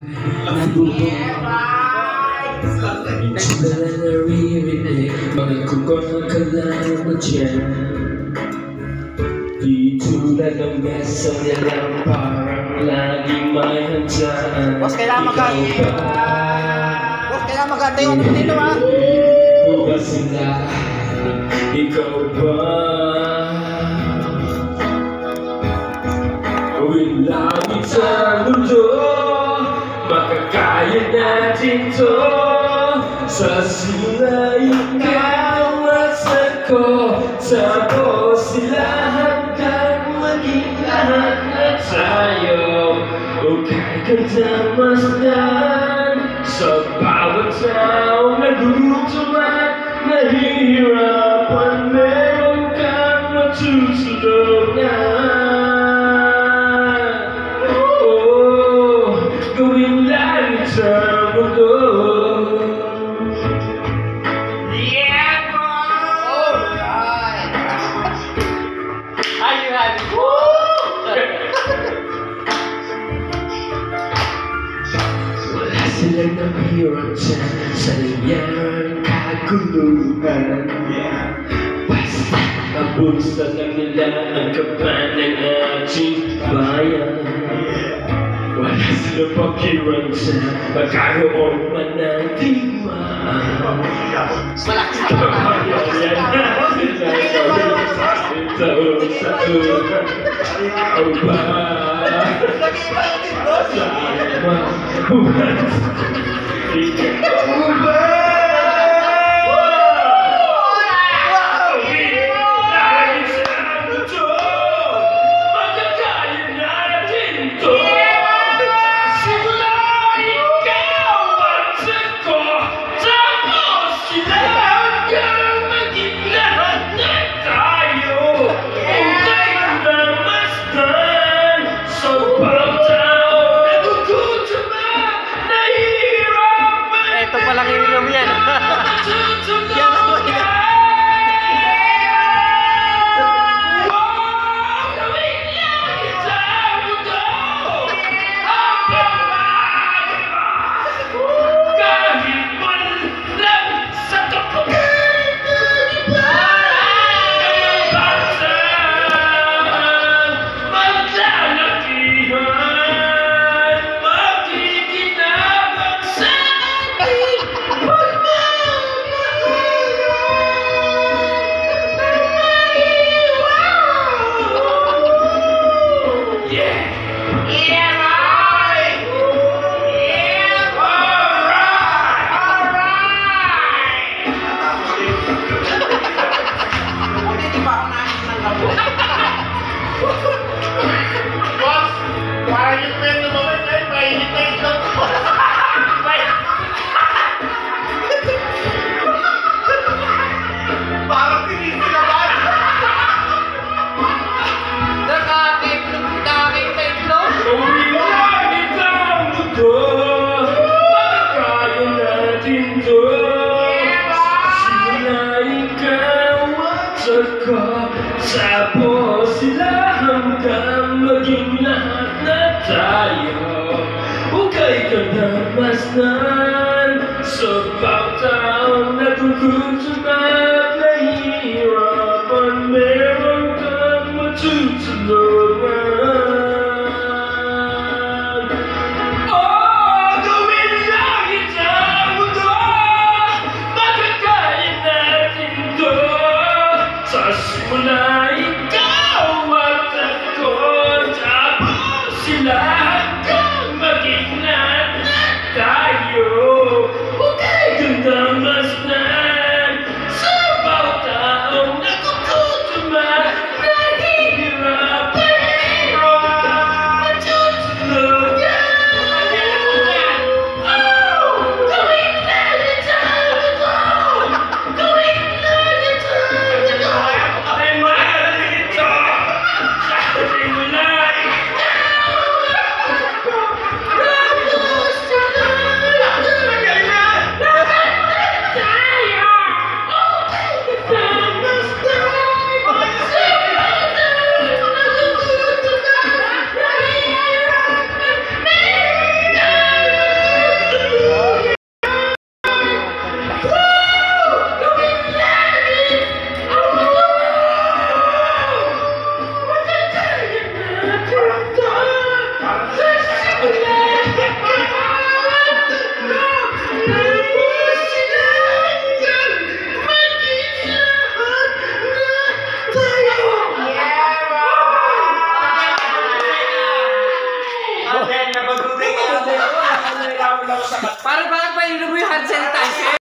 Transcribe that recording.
Hindi na naririnig mga kukong-kalaman dyan. Di tulad ng mesa nilang parang laging may handyan. Boss, kailangan maganda yung ano dito, ha? Buka sila, ikaw ba? Gawin langit sa mundo, makakaya natin to. Sa sila ikaw at ako, tapos sila hanggang maging lahat na tayo. Okay kang masdan sa bawat tao nagutom at nahihirapan. Meron kang matutulungan. Oh, gawin langit sa mundo. Silang nabiran dyan sa nangyarang kaguluhan. Basta abulsa lang nila ang kaban ng ating bayan. Wala silang pakiran dyan, magkaroon man ng digmaan. Malakas ka pa. Ikaw ba? Tapos sila hanggang maging lahat na tayo. Okay ka na masdan sa bawat taong nagugutom.